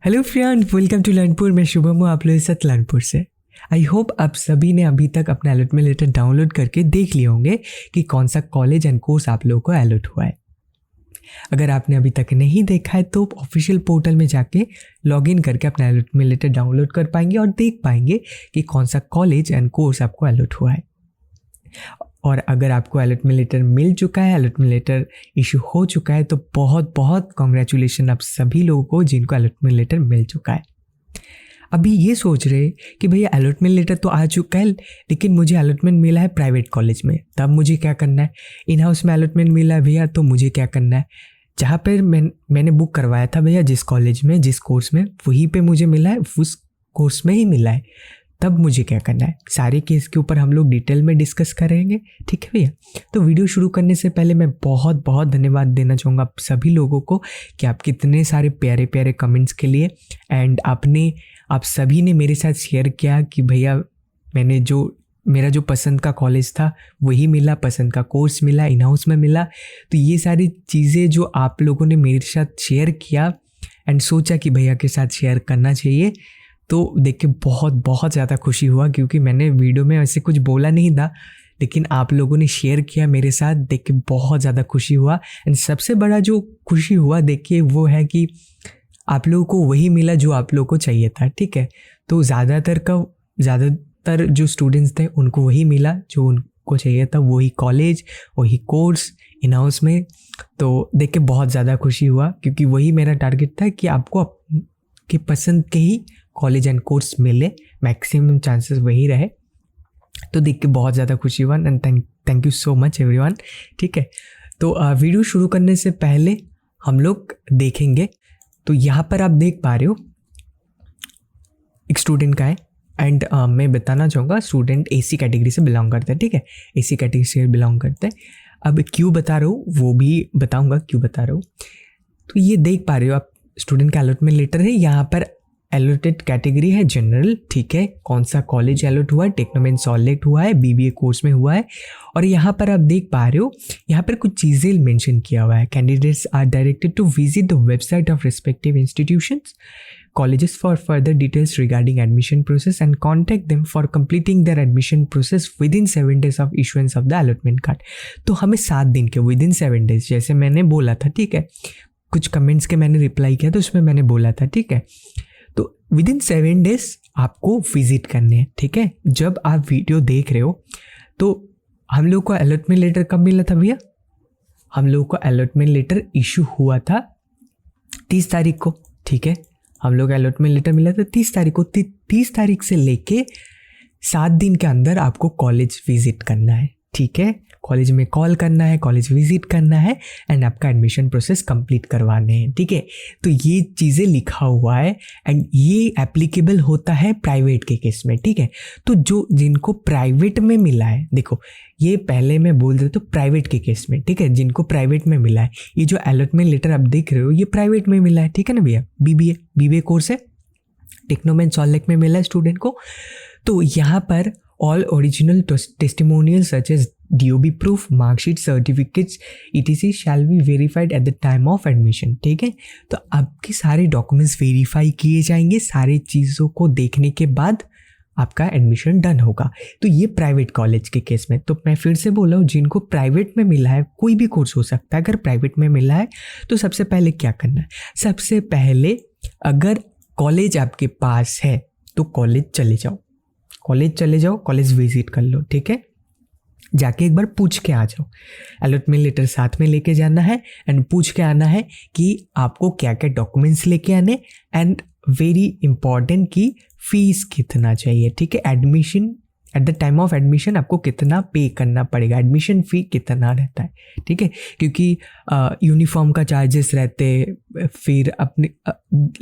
Hello friend, welcome to Learnpur. मैं शुभम हूँ आप लोगों के साथ लर्नपुर से। आई होप आप सभी ने अभी तक अपना अलॉटमेंट लेटर डाउनलोड करके देख लिए होंगे कि कौन सा कॉलेज एंड कोर्स आप लोगों को अलॉट हुआ है। अगर आपने अभी तक नहीं देखा है तो ऑफिशियल पोर्टल में जाके लॉगिन करके अपना अलॉटमेंट लेटर डाउनलोड कर पाएंगे और देख पाएंगे कि कौन सा कॉलेज एंड कोर्स आपको अलॉट हुआ है। और अगर आपको अलॉटमेंट लेटर मिल चुका है, अलॉटमेंट लेटर इशू हो चुका है, तो बहुत बहुत कॉन्ग्रेचुलेशन आप सभी लोगों को जिनको अलॉटमेंट लेटर मिल चुका है। अभी ये सोच रहे कि भैया अलॉटमेंट लेटर तो आ चुका है लेकिन मुझे अलॉटमेंट मिला है प्राइवेट कॉलेज में, तब मुझे क्या करना है। इन हाउस में अलॉटमेंट मिला है भैया, तो मुझे क्या करना है। जहाँ पर मैंने बुक करवाया था भैया, जिस कॉलेज में जिस कोर्स में, वहीं पे मुझे मिला है, उस कोर्स में ही मिला है, तब मुझे क्या करना है। सारे केस के ऊपर हम लोग डिटेल में डिस्कस करेंगे, ठीक है भैया। तो वीडियो शुरू करने से पहले मैं बहुत बहुत धन्यवाद देना चाहूँगा आप सभी लोगों को कि आप कितने सारे प्यारे प्यारे कमेंट्स के लिए, एंड आप सभी ने मेरे साथ शेयर किया कि भैया मेरा जो पसंद का कॉलेज था वही मिला, पसंद का कोर्स मिला, इन हाउस में मिला। तो ये सारी चीज़ें जो आप लोगों ने मेरे साथ शेयर किया एंड सोचा कि भैया के साथ शेयर करना चाहिए, तो देख के बहुत बहुत ज़्यादा खुशी हुआ, क्योंकि मैंने वीडियो में ऐसे कुछ बोला नहीं था, लेकिन आप लोगों ने शेयर किया मेरे साथ, देख के बहुत ज़्यादा खुशी हुआ। एंड सबसे बड़ा जो खुशी हुआ देखिए वो है कि आप लोगों को वही मिला जो आप लोगों को चाहिए था, ठीक है। तो ज़्यादातर जो स्टूडेंट्स थे उनको वही मिला जो उनको चाहिए था, वही कॉलेज, वही कोर्स इन हाउस में। तो देख के बहुत ज़्यादा खुशी हुआ, क्योंकि वही मेरा टारगेट था कि आपको आपके पसंद के ही कॉलेज एंड कोर्स मिले, मैक्सिमम चांसेस वही रहे। तो देख के बहुत ज़्यादा खुशी हुआ and thank you so much everyone, ठीक है। तो वीडियो शुरू करने से पहले हम लोग देखेंगे, तो यहाँ पर आप देख पा रहे हो एक स्टूडेंट का है, एंड मैं बताना चाहूँगा स्टूडेंट एसी कैटेगरी से बिलोंग करता है, ठीक है। एसी कैटेगरी से बिलोंग करते हैं। अब क्यों बता रहा हूँ वो भी बताऊँगा क्यों बता रहा हूँ। तो ये देख पा रहे हो आप, स्टूडेंट का अलॉटमेंट लेटर है। यहाँ पर अलॉटेड कैटेगरी है जनरल, ठीक है। कौन सा कॉलेज अलॉट हुआ है, टेक्नोमेन सॉलेक्ट हुआ है, बीबीए कोर्स में हुआ है। और यहाँ पर आप देख पा रहे हो, यहाँ पर कुछ चीज़ें मेंशन किया हुआ है। Candidates are directed to visit the website of respective institutions colleges for further details regarding admission process and contact them for completing their admission process within 7 days of issuance of the allotment card। तो हमें 7 दिन के within 7 days जैसे मैंने बोला था, ठीक है। कुछ कमेंट्स के मैंने रिप्लाई किया तो उसमें मैंने बोला था, ठीक है। तो विदिन 7 डेज आपको विजिट करने हैं, ठीक है। जब आप वीडियो देख रहे हो तो हम लोग को अलॉटमेंट लेटर कब मिला था भैया? हम लोग को अलॉटमेंट लेटर इशू हुआ था 30 तारीख को, ठीक है। हम लोग अलॉटमेंट लेटर मिला था 30 तारीख को। 30 तारीख से लेके 7 दिन के अंदर आपको कॉलेज विजिट करना है, ठीक है। कॉलेज में कॉल करना है, कॉलेज विजिट करना है एंड आपका एडमिशन प्रोसेस कंप्लीट करवाने हैं, ठीक है। तो ये चीज़ें लिखा हुआ है एंड ये एप्लीकेबल होता है प्राइवेट के केस में, ठीक है। तो जिनको प्राइवेट में मिला है, देखो ये पहले मैं बोल देता हूँ प्राइवेट के केस में, ठीक है। जिनको प्राइवेट में मिला है, ये जो अलॉटमेंट लेटर आप देख रहे हो ये प्राइवेट में मिला है, ठीक है ना भैया। बीबीए कोर्स है, टेक्नोमेन सॉलेक्ट में मिला है स्टूडेंट को। तो यहाँ पर all original testimonials such as DOB proof, marksheet, certificates etc shall be verified at the time of admission, ठीक है। तो आपके सारे डॉक्यूमेंट्स वेरीफाई किए जाएंगे, सारी चीज़ों को देखने के बाद आपका एडमिशन डन होगा। तो ये प्राइवेट कॉलेज के केस में, तो मैं फिर से बोल रहा हूँ, जिनको प्राइवेट में मिला है, कोई भी कोर्स हो सकता है, अगर प्राइवेट में मिला है तो सबसे पहले क्या करना है। सबसे पहले अगर कॉलेज आपके पास है तो कॉलेज चले जाओ, कॉलेज विजिट कर लो, ठीक है। जाके एक बार पूछ के आ जाओ, अलॉटमेंट लेटर साथ में लेके जाना है एंड पूछ के आना है कि आपको क्या क्या डॉक्यूमेंट्स लेके आने, एंड वेरी इंपॉर्टेंट कि फीस कितना चाहिए, ठीक है। Admission at the time of admission आपको कितना पे करना पड़ेगा, एडमिशन फ़ी कितना रहता है, ठीक है। क्योंकि यूनिफॉर्म का चार्जेस रहते, फिर अपने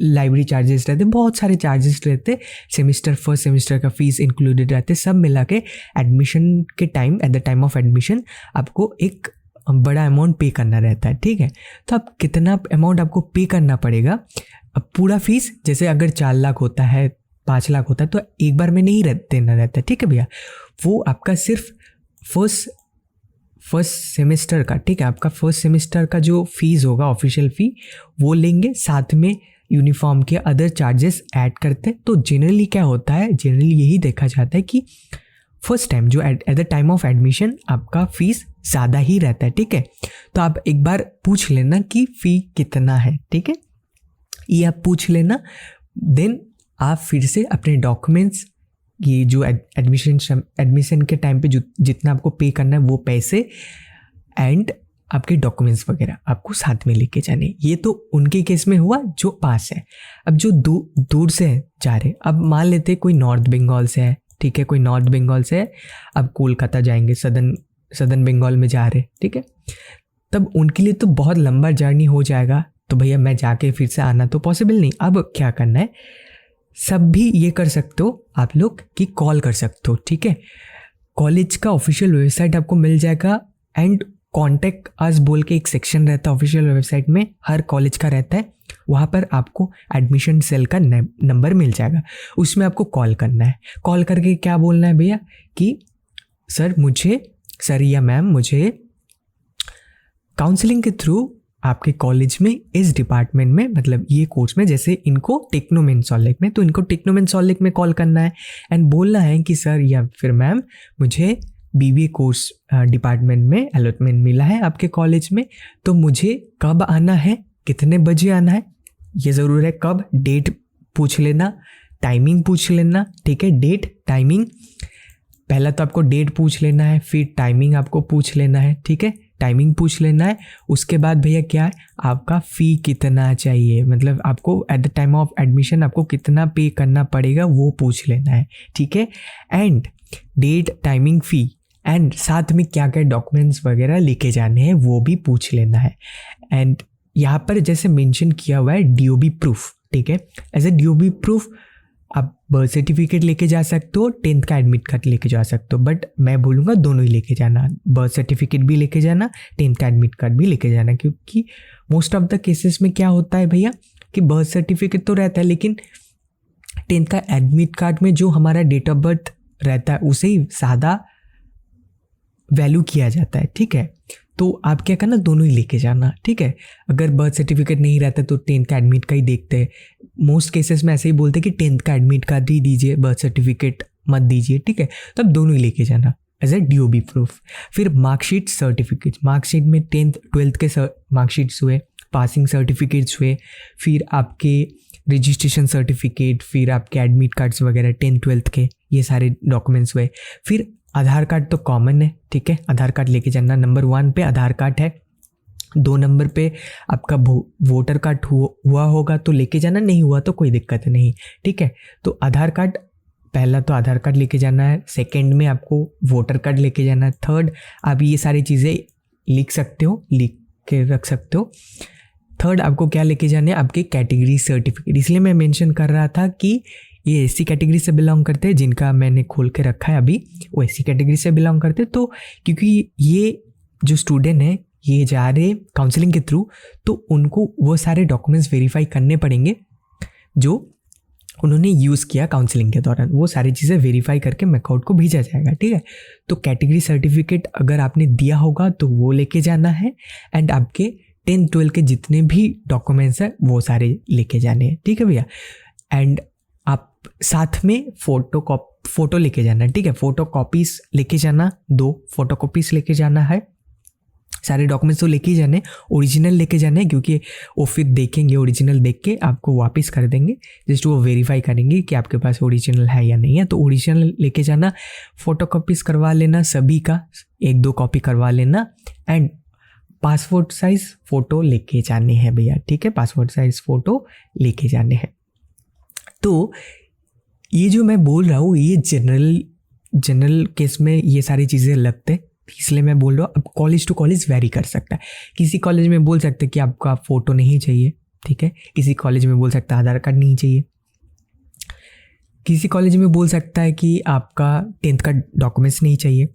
लाइब्रेरी चार्जेस रहते, बहुत सारे चार्जेस रहते, फर्स्ट सेमेस्टर का फीस इंक्लूडेड रहते, सब मिला के एडमिशन के time, at the time of admission आपको एक बड़ा अमाउंट पे करना रहता है, ठीक है। तो अब कितना अमाउंट आपको पे करना पड़ेगा, अब पूरा फीस जैसे अगर 4 लाख होता है, 5 लाख होता है, तो एक बार में नहीं देना रहता है, ठीक है भैया। वो आपका सिर्फ फर्स्ट सेमेस्टर का, ठीक है, आपका फर्स्ट सेमेस्टर का जो फीस होगा ऑफिशियल फ़ी वो लेंगे, साथ में यूनिफॉर्म के अदर चार्जेस ऐड करते हैं। तो जनरली क्या होता है, जनरली यही देखा जाता है कि फर्स्ट टाइम जो at the time of admission आपका फीस ज़्यादा ही रहता है, ठीक है। तो आप एक बार पूछ लेना कि फ़ी कितना है, ठीक है, ये आप पूछ लेना। देन आप फिर से अपने डॉक्यूमेंट्स, ये जो एडमिशन के टाइम पे जितना आपको पे करना है वो पैसे एंड आपके डॉक्यूमेंट्स वगैरह आपको साथ में लेके जाने। ये तो उनके केस में हुआ जो पास है। अब जो दूर से जा रहे, अब मान लेते कोई नॉर्थ बंगाल से है, ठीक है, कोई नॉर्थ बंगाल से है, अब कोलकाता जाएंगे, सदर्न बंगाल में जा रहे, ठीक है, तब उनके लिए तो बहुत लंबा जर्नी हो जाएगा। तो भैया मैं जाके फिर से आना तो पॉसिबल नहीं। अब क्या करना है, सब भी ये कर सकते हो आप लोग कि कॉल कर सकते हो, ठीक है। कॉलेज का ऑफिशियल वेबसाइट आपको मिल जाएगा एंड कॉन्टैक्ट अस बोल के एक सेक्शन रहता है ऑफिशियल वेबसाइट में, हर कॉलेज का रहता है। वहाँ पर आपको एडमिशन सेल का नंबर मिल जाएगा, उसमें आपको कॉल करना है। कॉल करके क्या बोलना है भैया कि सर या मैम मुझे काउंसलिंग के थ्रू आपके कॉलेज में इस डिपार्टमेंट में, मतलब ये कोर्स में, जैसे इनको टेक्नोमेंसोलिक में, तो इनको टेक्नोमेंसोलिक में कॉल करना है एंड बोलना है कि सर या फिर मैम मुझे बीबीए कोर्स डिपार्टमेंट में अलॉटमेंट मिला है आपके कॉलेज में, तो मुझे कब आना है, कितने बजे आना है, ये ज़रूर है कब, डेट पूछ लेना, टाइमिंग पूछ लेना, ठीक है। डेट टाइमिंग, पहला तो आपको डेट पूछ लेना है, फिर टाइमिंग आपको पूछ लेना है, ठीक है, टाइमिंग पूछ लेना है। उसके बाद भैया क्या है, आपका फ़ी कितना चाहिए, मतलब आपको at the time of admission आपको कितना पे करना पड़ेगा वो पूछ लेना है, ठीक है। And date, timing, fee and साथ में क्या क्या डॉक्यूमेंट्स वगैरह लेके जाने हैं वो भी पूछ लेना है। एंड यहाँ पर जैसे मेंशन किया हुआ है डीओबी प्रूफ, ठीक है, एज ए डीओबी प्रूफ आप बर्थ सर्टिफिकेट लेके जा सकते हो, 10th का एडमिट कार्ड लेके जा सकते हो, बट मैं बोलूँगा दोनों ही लेके जाना, बर्थ सर्टिफिकेट भी लेके जाना, 10th का एडमिट कार्ड भी लेके जाना। क्योंकि मोस्ट ऑफ द केसेस में क्या होता है भैया कि बर्थ सर्टिफिकेट तो रहता है, लेकिन 10th का एडमिट कार्ड में जो हमारा डेट ऑफ बर्थ रहता है उसे ही ज़्यादा वैल्यू किया जाता है, ठीक है। तो आप क्या करना, दोनों ही लेके जाना, ठीक है। अगर बर्थ सर्टिफिकेट नहीं रहता तो 10th का एडमिट का ही देखते हैं, मोस्ट केसेस में ऐसे ही बोलते हैं कि 10th का एडमिट कार्ड ही दीजिए, बर्थ सर्टिफिकेट मत दीजिए, ठीक है। तो अब दोनों ही लेके जाना एज ए डीओबी प्रूफ। फिर मार्कशीट सर्टिफिकेट, मार्कशीट में 10th 12th के मार्कशीट्स हुए, पासिंग सर्टिफिकेट्स हुए, फिर आपके रजिस्ट्रेशन सर्टिफिकेट, फिर आपके एडमिट कार्ड्स वगैरह 10th 12th के, ये सारे डॉक्यूमेंट्स हुए। फिर आधार कार्ड तो कॉमन है, ठीक है, आधार कार्ड लेके जाना। नंबर 1 पे आधार कार्ड है, 2 नंबर पे आपका वोटर कार्ड हुआ होगा तो लेके जाना, नहीं हुआ तो कोई दिक्कत नहीं, ठीक है। तो आधार कार्ड, पहला तो आधार कार्ड लेके जाना है, सेकंड में आपको वोटर कार्ड लेके जाना है, थर्ड आप ये सारी चीज़ें लिख सकते हो, लिख के रख सकते हो। थर्ड आपको क्या लेके जाना है, आपके कैटेगरी सर्टिफिकेट। इसलिए मैं मेंशन कर रहा था कि ये एससी कैटेगरी से बिलोंग करते हैं, जिनका मैंने खोल के रखा है अभी, वो एससी कैटेगरी से बिलोंग करते हैं। तो क्योंकि ये जो स्टूडेंट है ये जा रहे काउंसलिंग के थ्रू, तो उनको वो सारे डॉक्यूमेंट्स वेरीफाई करने पड़ेंगे जो उन्होंने यूज़ किया काउंसलिंग के दौरान, वो सारी चीज़ें वेरीफाई करके मैकआउट को भेजा जाएगा, ठीक है। तो कैटेगरी सर्टिफिकेट अगर आपने दिया होगा तो वो लेके जाना है एंड आपके 10th 12th के जितने भी डॉक्यूमेंट्स हैं वो सारे लेके जाने हैं, ठीक है भैया। एंड आप साथ में फ़ोटो लेके जाना है, ठीक है, फ़ोटो कॉपीज़ लेके जाना, 2 फोटो कॉपीज़ लेके जाना है। सारे डॉक्यूमेंट्स तो लेके ही जाने, ओरिजिनल लेके जाने, क्योंकि वो फिर देखेंगे, ओरिजिनल देख के आपको वापस कर देंगे, जस्ट वो वेरीफाई करेंगे कि आपके पास ओरिजिनल है या नहीं है। तो ओरिजिनल लेके जाना, फ़ोटो कॉपीज़ करवा लेना, सभी का 1-2 कॉपी करवा लेना एंड पासपोर्ट साइज़ फ़ोटो लेके जाने हैं भैया, ठीक है, पासपोर्ट साइज़ फ़ोटो लेके जाने हैं। तो ये जो मैं बोल रहा हूँ ये जनरल केस में ये सारी चीज़ें लगते हैं, इसलिए मैं बोल रहा हूँ। अब कॉलेज टू कॉलेज वेरी कर सकता है, किसी कॉलेज में बोल सकते हैं कि आपका फ़ोटो नहीं चाहिए, ठीक है, किसी कॉलेज में बोल सकता है आधार कार्ड नहीं चाहिए, किसी कॉलेज में बोल सकता है कि आपका 10th का डॉक्यूमेंट्स नहीं चाहिए।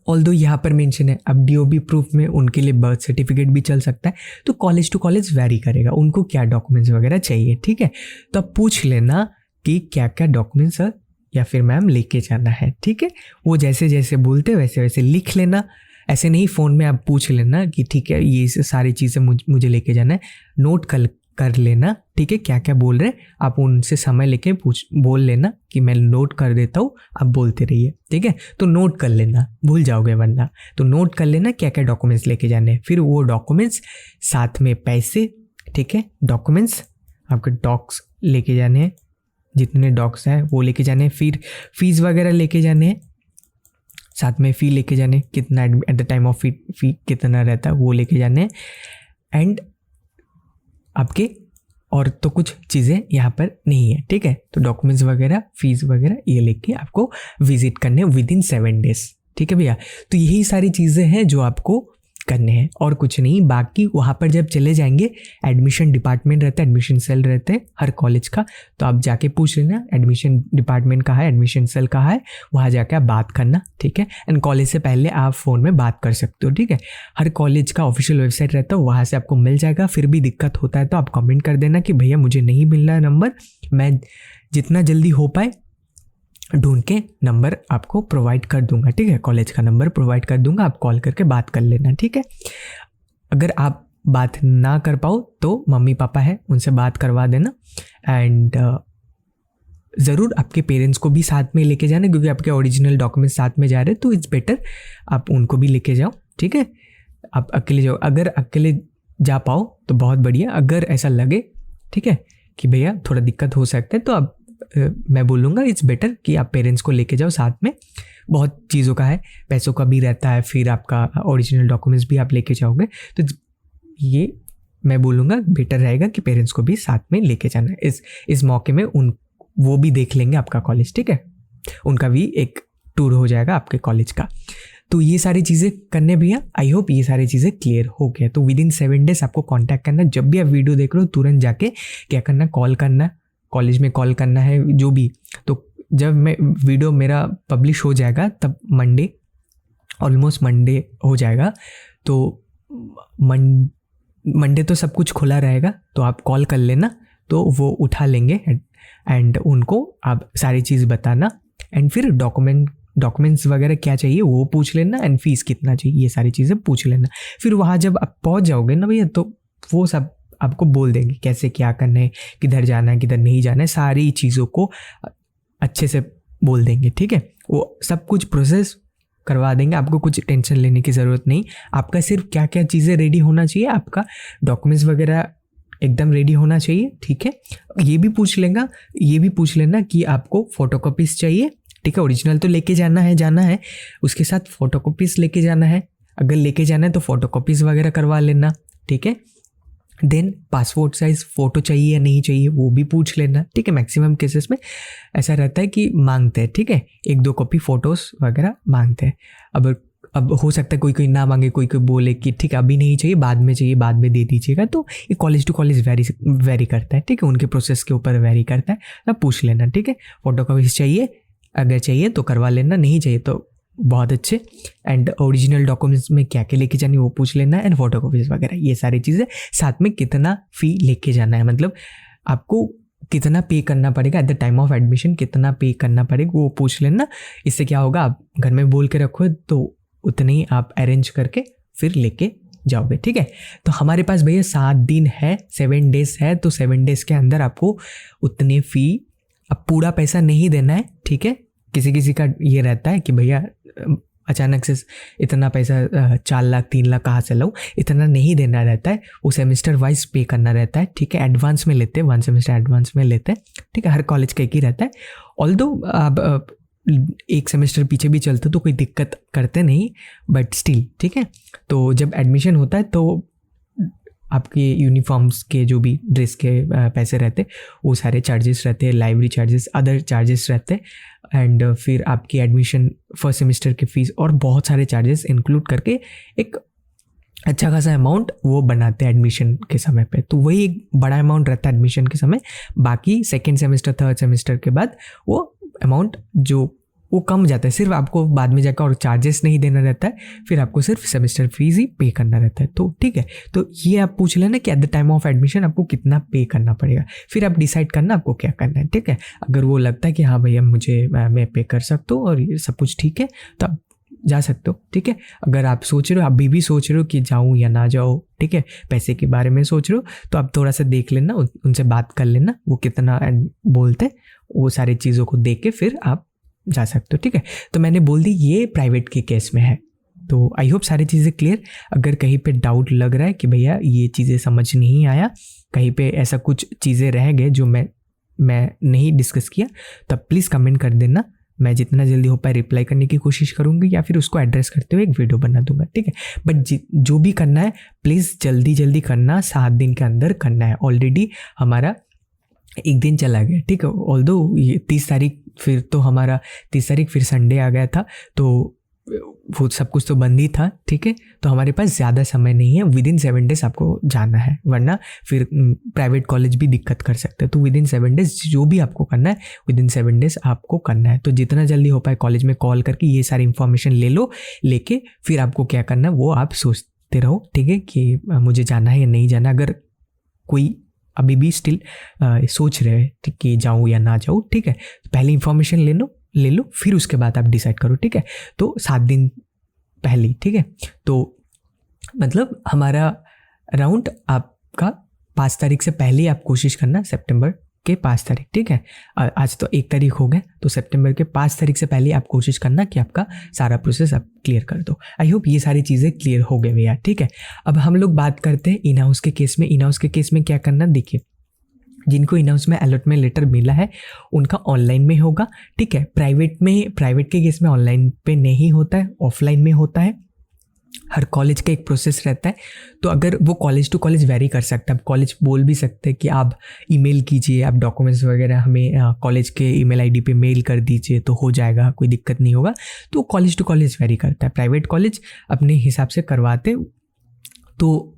ऑल्दो यहाँ पर मेंशन है, अब डीओबी प्रूफ में उनके लिए बर्थ सर्टिफिकेट भी चल सकता है। तो कॉलेज टू कॉलेज वेरी करेगा उनको क्या डॉक्यूमेंट्स वगैरह चाहिए, ठीक है। तो आप पूछ लेना कि क्या क्या डॉक्यूमेंट्स सर या फिर मैम लेके जाना है, ठीक है। वो जैसे जैसे बोलते वैसे वैसे लिख लेना, ऐसे नहीं फ़ोन में आप पूछ लेना कि ठीक है ये सारी चीज़ें मुझे लेके जाना है, नोट कर लेना, ठीक है, क्या क्या बोल रहे आप उनसे समय लेके बोल लेना कि मैं नोट कर देता हूँ, आप बोलते रहिए, ठीक है। तो नोट कर लेना, भूल जाओगे वरना। तो नोट कर लेना क्या क्या डॉक्यूमेंट्स लेके जाने हैं, फिर वो डॉक्यूमेंट्स साथ में पैसे, ठीक है, डॉक्यूमेंट्स आपके डॉक्स लेके जाने हैं, जितने डॉक्स हैं वो लेके जाने हैं, फिर फीस वगैरह लेके जाने हैं, साथ में फ़ी लेके जाने, कितना एट द टाइम ऑफ फ़ी कितना रहता है वो लेके जाने हैं, एंड आपके और तो कुछ चीज़ें यहाँ पर नहीं है, ठीक है। तो डॉक्यूमेंट्स वगैरह, फीस वगैरह ये लेके आपको विजिट करने विद इन 7 डेज, ठीक है भैया। तो यही सारी चीज़ें हैं जो आपको करने हैं और कुछ नहीं। बाकी वहाँ पर जब चले जाएंगे, एडमिशन डिपार्टमेंट रहता है, एडमिशन सेल रहते हैं हर कॉलेज का, तो आप जाके पूछ लेना एडमिशन डिपार्टमेंट कहाँ है, एडमिशन सेल कहाँ है, वहाँ जाके आप बात करना, ठीक है। एंड कॉलेज से पहले आप फ़ोन में बात कर सकते हो, ठीक है। हर कॉलेज का ऑफिशियल वेबसाइट रहता है, वहाँ से आपको मिल जाएगा। फिर भी दिक्कत होता है तो आप कमेंट कर देना कि भैया मुझे नहीं मिल रहा है नंबर, मैं जितना जल्दी हो पाए ढूंढ के नंबर आपको प्रोवाइड कर दूंगा, ठीक है। कॉलेज का नंबर प्रोवाइड कर दूंगा, आप कॉल करके बात कर लेना, ठीक है। अगर आप बात ना कर पाओ तो मम्मी पापा है उनसे बात करवा देना, एंड ज़रूर आपके पेरेंट्स को भी साथ में लेके जाना, क्योंकि आपके ओरिजिनल डॉक्यूमेंट्स साथ में जा रहे हैं तो इट्स बेटर आप उनको भी लेके जाओ, ठीक है। आप अकेले जाओ, अगर अकेले जा पाओ तो बहुत बढ़िया, अगर ऐसा लगे, ठीक है, कि भैया थोड़ा दिक्कत हो सकता है तो आप मैं बोलूँगा इट्स बेटर कि आप पेरेंट्स को लेके जाओ साथ में। बहुत चीज़ों का है, पैसों का भी रहता है, फिर आपका ओरिजिनल डॉक्यूमेंट्स भी आप लेके जाओगे, तो ये मैं बोलूँगा बेटर रहेगा कि पेरेंट्स को भी साथ में लेके जाना। इस मौके में वो भी देख लेंगे आपका कॉलेज, ठीक है, उनका भी एक टूर हो जाएगा आपके कॉलेज का। तो ये सारी चीज़ें करने भैया, आई होप ये सारी चीज़ें क्लियर हो गया। तो विद इन 7 डेज आपको कॉन्टैक्ट करना, जब भी आप वीडियो देख रहे हो तुरंत जाके क्या करना, कॉल करना, कॉलेज में कॉल करना है जो भी। तो जब मैं वीडियो मेरा पब्लिश हो जाएगा तब मंडे, ऑलमोस्ट मंडे हो जाएगा, तो मंडे तो सब कुछ खुला रहेगा, तो आप कॉल कर लेना तो वो उठा लेंगे, एंड उनको आप सारी चीज़ बताना, एंड फिर डॉक्यूमेंट्स वगैरह क्या चाहिए वो पूछ लेना, एंड फीस कितना चाहिए ये सारी चीज़ें पूछ लेना। फिर वहाँ जब आप पहुँच जाओगे ना भैया, तो वो सब आपको बोल देंगे कैसे क्या करना है, किधर जाना है किधर नहीं जाना है, सारी चीज़ों को अच्छे से बोल देंगे, ठीक है। वो सब कुछ प्रोसेस करवा देंगे, आपको कुछ टेंशन लेने की ज़रूरत नहीं। आपका सिर्फ क्या क्या चीज़ें रेडी होना चाहिए, आपका डॉक्यूमेंट्स वगैरह एकदम रेडी होना चाहिए, ठीक है। ये भी पूछ लेना कि आपको फ़ोटोकॉपीज़ चाहिए, ठीक है। ओरिजिनल तो लेके जाना है, उसके साथ फ़ोटोकॉपीज़ लेके जाना है, अगर लेके जाना है तो फ़ोटोकॉपीज़ वगैरह करवा लेना, ठीक है। देन पासपोर्ट साइज़ फ़ोटो चाहिए या नहीं चाहिए वो भी पूछ लेना, ठीक है। मैक्सिमम केसेस में ऐसा रहता है कि मांगते हैं, ठीक है, 1-2 कॉपी फ़ोटोज़ वगैरह मांगते हैं। अब हो सकता है कोई ना मांगे, कोई बोले कि ठीक है अभी नहीं चाहिए, बाद में चाहिए, बाद में दे दीजिएगा। तो ये कॉलेज टू कॉलेज वेरी करता है, ठीक है, उनके प्रोसेस के ऊपर वेरी करता है। तब पूछ लेना, ठीक है। फ़ोटोकॉपीज़ चाहिए, अगर चाहिए तो करवा लेना, नहीं चाहिए तो बहुत अच्छे। एंड ओरिजिनल डॉक्यूमेंट्स में क्या क्या लेके जानी वो पूछ लेना, एंड फोटोकॉपीज़ वगैरह ये सारी चीज़ें, साथ में कितना फ़ी लेके जाना है, मतलब आपको कितना पे करना पड़ेगा at the time of admission, कितना पे करना पड़ेगा वो पूछ लेना। इससे क्या होगा, आप घर में बोल के रखो तो उतने ही आप अरेंज करके फिर लेके जाओगे, ठीक है। तो हमारे पास भैया 7 दिन है, 7 डेज है, तो 7 डेज़ के अंदर आपको उतने फ़ी, अब पूरा पैसा नहीं देना है, ठीक है। किसी का ये रहता है कि भैया अचानक से इतना पैसा 4 लाख 3 लाख कहाँ से लाऊं, इतना नहीं देना रहता है, वो सेमेस्टर वाइज पे करना रहता है, ठीक है। एडवांस में लेते हैं, 1 सेमेस्टर एडवांस में लेते हैं, ठीक है। हर कॉलेज का एक ही रहता है, ऑल्दो आप 1 सेमेस्टर पीछे भी चलते तो कोई दिक्कत करते नहीं, बट स्टिल, ठीक है। तो जब एडमिशन होता है तो आपके यूनिफॉर्म्स के जो भी ड्रेस के पैसे रहते वो सारे चार्जेस रहते हैं, लाइब्रेरी चार्जेस, अदर चार्जेस रहते हैं, एंड फिर आपकी एडमिशन फर्स्ट सेमेस्टर की फ़ीस और बहुत सारे चार्जेस इंक्लूड करके एक अच्छा खासा अमाउंट वो बनाते हैं एडमिशन के समय पे। तो वही एक बड़ा अमाउंट रहता है एडमिशन के समय। बाकी 2nd सेमेस्टर 3rd सेमेस्टर के बाद वो अमाउंट जो वो कम जाता है, सिर्फ आपको बाद में जाकर और चार्जेस नहीं देना रहता है, फिर आपको सिर्फ सेमेस्टर फीस ही पे करना रहता है। तो ठीक है, तो ये आप पूछ लेना कि at the time of admission आपको कितना पे करना पड़ेगा, फिर आप डिसाइड करना आपको क्या करना है, ठीक है। अगर वो लगता है कि हाँ भैया मैं पे कर सकता हूँ और ये सब कुछ ठीक है, तो आप जा सकते हो, ठीक है। अगर आप सोच रहे हो, अभी भी सोच रहे हो कि जाऊँ या ना जाओ, ठीक है, पैसे के बारे में सोच रहे हो, तो आप थोड़ा सा देख लेना, उनसे बात कर लेना वो कितना बोलते, वो सारी चीज़ों को देख के फिर आप जा सकते हो, ठीक है। तो मैंने बोल दी ये प्राइवेट के केस में है। तो आई होप सारी चीज़ें क्लियर। अगर कहीं पे डाउट लग रहा है कि भैया ये चीज़ें समझ नहीं आया, कहीं पे ऐसा कुछ चीज़ें रह गए जो मैं नहीं डिस्कस किया, तब प्लीज़ कमेंट कर देना। मैं जितना जल्दी हो पाए रिप्लाई करने की कोशिश करूँगी या फिर उसको एड्रेस करते हुए एक वीडियो बना दूंगा, ठीक है। बट जो भी करना है प्लीज़ जल्दी जल्दी करना, 7 दिन के अंदर करना है। ऑलरेडी हमारा 1 दिन चला गया, ठीक है। ऑल्दो ये 30 तारीख, फिर तो हमारा 30 तारीख फिर संडे आ गया था, तो वो सब कुछ तो बंद ही था, ठीक है। तो हमारे पास ज़्यादा समय नहीं है, विद इन 7 डेज आपको जाना है, वरना फिर प्राइवेट कॉलेज भी दिक्कत कर सकते हैं। तो विद इन 7 डेज जो भी आपको करना है, विद इन 7 डेज आपको करना है। तो जितना जल्दी हो पाए कॉलेज में कॉल करके ये सारी इन्फॉर्मेशन ले लो, लेके फिर आपको क्या करना है वो आप सोचते रहो, ठीक है, कि मुझे जाना है या नहीं जाना। अगर कोई अभी भी स्टिल सोच रहे हैं, ठीक, कि जाऊँ या ना जाऊँ, ठीक है, पहले इन्फॉर्मेशन ले लो, फिर उसके बाद आप डिसाइड करो, ठीक है। तो 7 दिन पहले, ठीक है। तो मतलब हमारा राउंड आपका 5 तारीख से पहले आप कोशिश करना, सितंबर के 5 तारीख, ठीक है। आज तो 1 तारीख हो गए, तो सितंबर के 5 तारीख से पहले आप कोशिश करना कि आपका सारा प्रोसेस आप क्लियर कर दो। आई होप ये सारी चीज़ें क्लियर हो गए भैया, ठीक है। अब हम लोग बात करते हैं इन हाउस के केस में। इन हाउस के केस में क्या करना, देखिए, जिनको इन हाउस में अलॉटमेंट लेटर मिला है उनका ऑनलाइन में होगा, ठीक है। प्राइवेट के केस में ऑनलाइन पे नहीं होता है, ऑफलाइन में होता है। हर कॉलेज का एक प्रोसेस रहता है, तो अगर वो कॉलेज टू कॉलेज वेरी कर सकता है। अब कॉलेज बोल भी सकते हैं कि आप ईमेल कीजिए, आप डॉक्यूमेंट्स वगैरह हमें कॉलेज के ईमेल आईडी पे मेल कर दीजिए, तो हो जाएगा, कोई दिक्कत नहीं होगा। तो कॉलेज टू कॉलेज वेरी करता है। प्राइवेट कॉलेज अपने हिसाब से करवाते, तो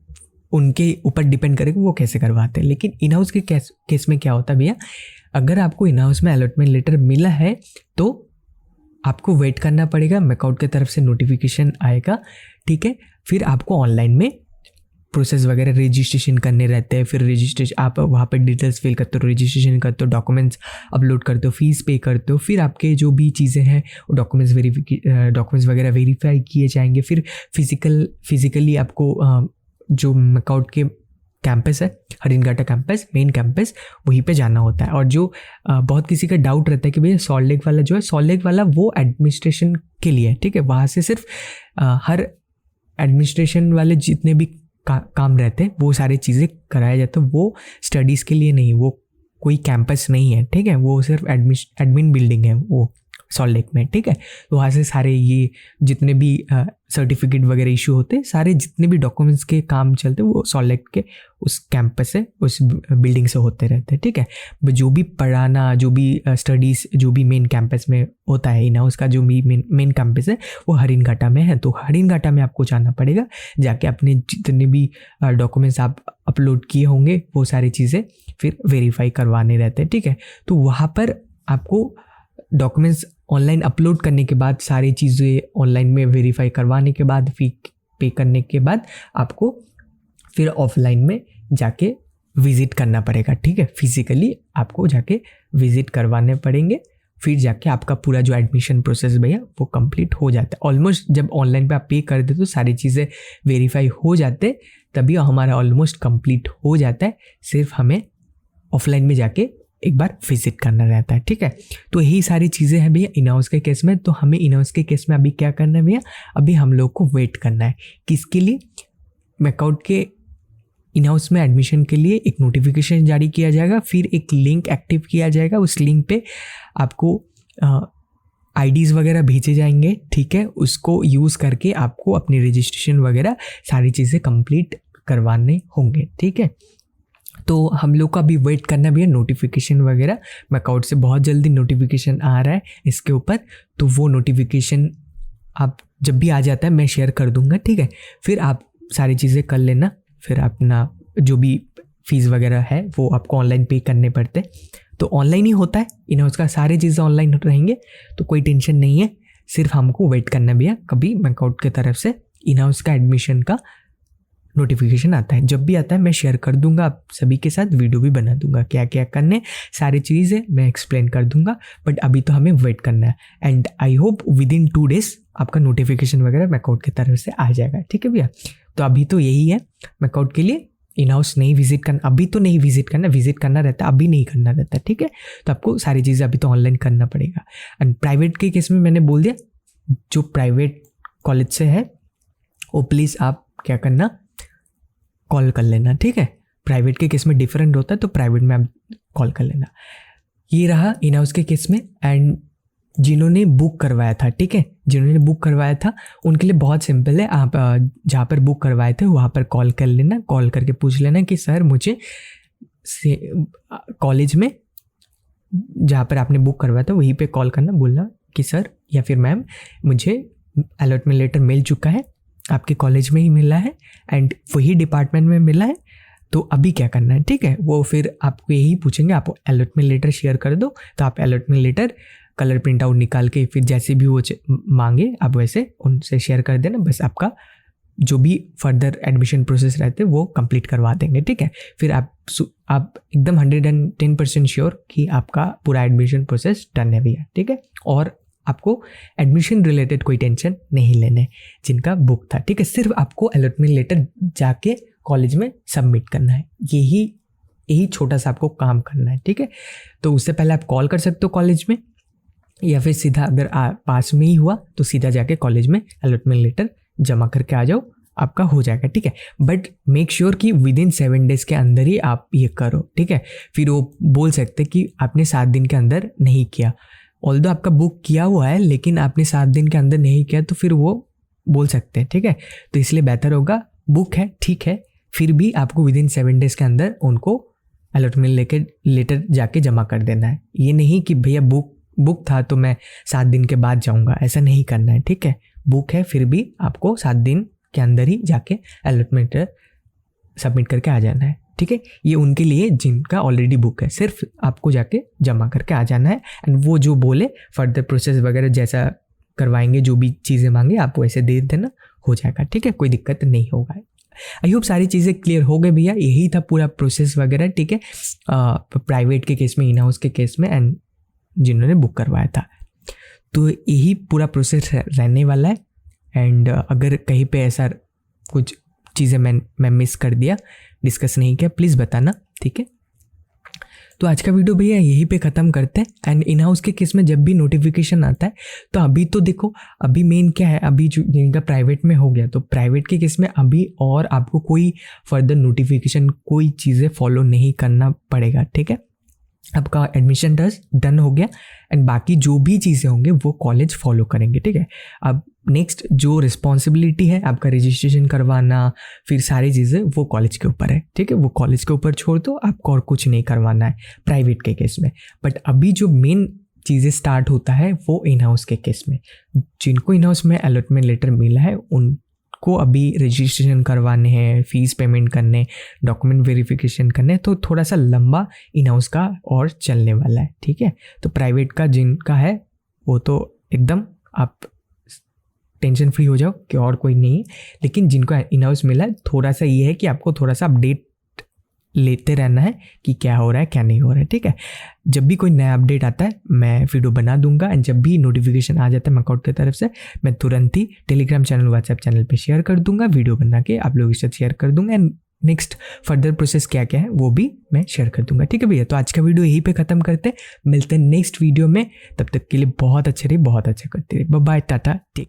उनके ऊपर डिपेंड करेगा वो कैसे करवाते हैं। लेकिन इन हाउस के केस में क्या होता है भैया, अगर आपको इन हाउस में अलॉटमेंट लेटर मिला है तो आपको वेट करना पड़ेगा, मैकआउट की तरफ से नोटिफिकेशन आएगा, ठीक है। फिर आपको ऑनलाइन में प्रोसेस वगैरह रजिस्ट्रेशन करने रहते हैं। फिर रजिस्ट्रेशन आप वहाँ पे डिटेल्स फिल करते हो, रजिस्ट्रेशन करते हो, डॉक्यूमेंट्स अपलोड करते हो, फीस पे करते हो, फिर आपके जो भी चीज़ें हैं वो डॉक्यूमेंट्स वगैरह वेरीफाई किए जाएंगे। फिर फिजिकली आपको जो मैकआउट के कैंपस है, हरिनघाटा कैंपस, मेन कैंपस, वहीं पे जाना होता है। और जो बहुत किसी का डाउट रहता है कि भैया सॉल्ट लेक वाला जो है, सॉल्ट लेक वाला वो एडमिनिस्ट्रेशन के लिए है, ठीक है। वहाँ से सिर्फ हर एडमिनिस्ट्रेशन वाले जितने भी काम रहते हैं वो सारी चीज़ें कराया जाता है, वो स्टडीज़ के लिए नहीं, वो कोई कैंपस नहीं है, ठीक है। वो सिर्फ एडमिन बिल्डिंग है वो सॉल्ट लेक में, ठीक है। तो वहाँ से सारे ये जितने भी सर्टिफिकेट वगैरह इशू होते हैं, सारे जितने भी डॉक्यूमेंट्स के काम चलते हैं वो सॉल्ट लेक के उस कैंपस से, उस बिल्डिंग से होते रहते हैं, ठीक है। जो भी पढ़ाना, जो भी स्टडीज़, जो भी मेन कैंपस में होता है इन हाउस का, जो भी मेन कैंपस है वो हरिनघाटा में है। तो हरिनघाटा में आपको जाना पड़ेगा, जाके अपने जितने भी डॉक्यूमेंट्स आप अपलोड किए होंगे वो सारी चीज़ें फिर वेरीफाई करवाने रहते हैं, ठीक है। तो वहाँ पर आपको डॉक्यूमेंट्स ऑनलाइन अपलोड करने के बाद, सारी चीज़ें ऑनलाइन में वेरीफाई करवाने के बाद, फी पे करने के बाद आपको फिर ऑफलाइन में जाके विज़िट करना पड़ेगा, ठीक है। फिजिकली आपको जाके विज़िट करवाने पड़ेंगे, फिर जाके आपका पूरा जो एडमिशन प्रोसेस भैया वो कंप्लीट हो जाता है। ऑलमोस्ट जब ऑनलाइन पे आप पे कर देते तो सारी चीज़ें वेरीफाई हो जाते, तभी हमारा ऑलमोस्ट कंप्लीट हो जाता है। सिर्फ हमें ऑफलाइन में जाके एक बार विजिट करना रहता है, ठीक है। तो यही सारी चीज़ें हैं भैया इन हाउस के केस में। तो हमें इन हाउस के केस में अभी क्या करना है भैया, अभी हम लोग को वेट करना है किसके लिए, मैकआउट के इन हाउस में एडमिशन के लिए एक नोटिफिकेशन जारी किया जाएगा, फिर एक लिंक एक्टिव किया जाएगा। उस लिंक पे आपको आईडीज़ वगैरह भेजे जाएंगे, ठीक है। उसको यूज़ करके आपको अपनी रजिस्ट्रेशन वगैरह सारी चीज़ें कंप्लीट करवाने होंगे, ठीक है। तो हम लोग को अभी वेट करना भी है नोटिफिकेशन वगैरह। मैकआउट से बहुत जल्दी नोटिफिकेशन आ रहा है इसके ऊपर, तो वो नोटिफिकेशन आप जब भी आ जाता है मैं शेयर कर दूंगा, ठीक है। फिर आप सारी चीज़ें कर लेना, फिर अपना जो भी फीस वगैरह है वो आपको ऑनलाइन पे करने पड़ते, तो ऑनलाइन ही होता है इन हाउस का, सारी चीज़ें ऑनलाइन रहेंगे, तो कोई टेंशन नहीं है। सिर्फ हमको वेट करना भी है कभी मैकआउट की तरफ से इन हाउस का एडमिशन का नोटिफिकेशन आता है। जब भी आता है मैं शेयर कर दूंगा आप सभी के साथ, वीडियो भी बना दूंगा, क्या क्या करने सारी चीज़ें मैं एक्सप्लेन कर दूंगा। बट अभी तो हमें वेट करना है and I hope with in 2 days आपका नोटिफिकेशन वगैरह मैकआउट की तरफ से आ जाएगा। ठीक है भैया, तो अभी तो यही है मैकआउट के लिए। इन हाउस नहीं विजिट करना, अभी तो नहीं विजिट करना, विजिट करना रहता है, अभी नहीं करना रहता। ठीक है, तो आपको सारी चीज़ें अभी तो ऑनलाइन करना पड़ेगा। एंड प्राइवेट के केस में मैंने बोल दिया, जो प्राइवेट कॉलेज से है वो प्लीज़ आप क्या करना, कॉल कर लेना। ठीक है, प्राइवेट के केस में डिफरेंट होता है, तो प्राइवेट में आप कॉल कर लेना। ये रहा इन हाउस के केस में। एंड जिन्होंने बुक करवाया था, ठीक है, जिन्होंने बुक करवाया था उनके लिए बहुत सिंपल है। आप जहाँ पर बुक करवाए थे वहाँ पर कॉल कर लेना, कॉल करके पूछ लेना कि सर मुझे कॉलेज में जहाँ पर आपने बुक करवाया था वहीं पे कॉल करना, बोलना कि सर या फिर मैम मुझे अलॉटमेंट लेटर मिल चुका है, आपके कॉलेज में ही मिला है एंड वही डिपार्टमेंट में मिला है, तो अभी क्या करना है। ठीक है, वो फिर आपको यही पूछेंगे, आप अलॉटमेंट लेटर शेयर कर दो, तो आप allotment letter colour print out निकाल के फिर जैसे भी वो मांगे आप वैसे उनसे शेयर कर देना। बस आपका जो भी फर्दर एडमिशन प्रोसेस रहते हैं वो कंप्लीट करवा देंगे। ठीक है, फिर आप एकदम 110% श्योर कि आपका पूरा एडमिशन प्रोसेस डन है भैया। ठीक है, और आपको एडमिशन रिलेटेड कोई टेंशन नहीं लेने जिनका बुक था। ठीक है, सिर्फ आपको अलॉटमेंट लेटर जाके कॉलेज में सबमिट करना है, यही छोटा सा आपको काम करना है। ठीक है, तो उससे पहले आप कॉल कर सकते हो कॉलेज में, या फिर सीधा अगर पास में ही हुआ तो सीधा जाके कॉलेज में अलॉटमेंट लेटर जमा करके आ जाओ, आपका हो जाएगा। ठीक है, बट मेक श्योर कि विद इन 7 days के अंदर ही आप ये करो। ठीक है, फिर वो बोल सकते कि आपने 7 दिन के अंदर नहीं किया, ऑल्दो आपका बुक किया हुआ है लेकिन आपने 7 दिन के अंदर नहीं किया, तो फिर वो बोल सकते हैं। ठीक है, तो इसलिए बेहतर होगा, बुक है ठीक है, फिर भी आपको विद इन 7 days के अंदर उनको अलॉटमेंट लेटर जाके जमा कर देना है। ये नहीं कि भैया बुक था तो मैं 7 दिन के बाद जाऊंगा, ऐसा नहीं करना है। ठीक है, बुक है फिर भी आपको 7 दिन के अंदर ही जाके अलॉटमेंट सबमिट करके आ जाना है। ठीक है, ये उनके लिए जिनका ऑलरेडी बुक है, सिर्फ आपको जाके जमा करके आ जाना है एंड वो जो बोले फर्दर प्रोसेस वगैरह जैसा करवाएंगे, जो भी चीज़ें मांगे आप वैसे दे देना, हो जाएगा। ठीक है, कोई दिक्कत नहीं होगा। आई होप सारी चीज़ें क्लियर हो गई भैया, यही था पूरा प्रोसेस वगैरह। ठीक है, प्राइवेट के केस में, इन हाउस के केस में एंड जिन्होंने बुक करवाया था, तो यही पूरा प्रोसेस रहने वाला है। एंड अगर कहीं पे ऐसा कुछ चीज़ें मैं मिस कर दिया, डिस्कस नहीं किया, प्लीज़ बताना। ठीक है, तो आज का वीडियो भैया यहीं पे ख़त्म करते हैं। एंड इन हाउस के केस में जब भी नोटिफिकेशन आता है, तो अभी तो देखो, अभी मेन क्या है, अभी जो जिनका प्राइवेट में हो गया, तो प्राइवेट के केस में अभी और आपको कोई फर्दर नोटिफिकेशन, कोई चीज़ें फॉलो नहीं करना पड़ेगा। ठीक है, आपका एडमिशन डन हो गया एंड बाकी जो भी चीज़ें होंगे वो कॉलेज फॉलो करेंगे। ठीक है, अब नेक्स्ट जो रिस्पॉन्सिबिलिटी है आपका रजिस्ट्रेशन करवाना, फिर सारी चीज़ें वो कॉलेज के ऊपर है। ठीक है, वो कॉलेज के ऊपर छोड़ दो, आपको और कुछ नहीं करवाना है प्राइवेट के केस में। बट अभी जो मेन चीज़ें स्टार्ट होता है वो इन हाउस के केस में, जिनको इन हाउस में अलॉटमेंट लेटर मिला है उनको अभी रजिस्ट्रेशन करवाने हैं, फीस पेमेंट करने, डॉक्यूमेंट वेरिफिकेशन करने, तो थोड़ा सा लंबा इन हाउस का और चलने वाला है। ठीक है, तो प्राइवेट का जिनका है वो तो एकदम आप टेंशन फ्री हो जाओ कि और कोई नहीं है, लेकिन जिनको इन हाउस मिला है थोड़ा सा ये है कि आपको थोड़ा सा अपडेट लेते रहना है कि क्या हो रहा है क्या नहीं हो रहा है। ठीक है, जब भी कोई नया अपडेट आता है मैं वीडियो बना दूंगा एंड जब भी नोटिफिकेशन आ जाता है मैकआउट की तरफ से मैं तुरंत ही टेलीग्राम चैनल, व्हाट्सएप चैनल पे शेयर कर दूंगा, वीडियो बना के आप लोगों के साथ शेयर कर दूंगा एंड नेक्स्ट फर्दर प्रोसेस क्या क्या है वो भी मैं शेयर कर दूंगा। ठीक है भैया, तो आज का वीडियो यहीं पे ख़त्म करते हैं, मिलते हैं नेक्स्ट वीडियो में। तब तक के लिए बहुत अच्छे रहिए, बहुत अच्छा करते रहिए, बाय बाय, टाटा, टेक।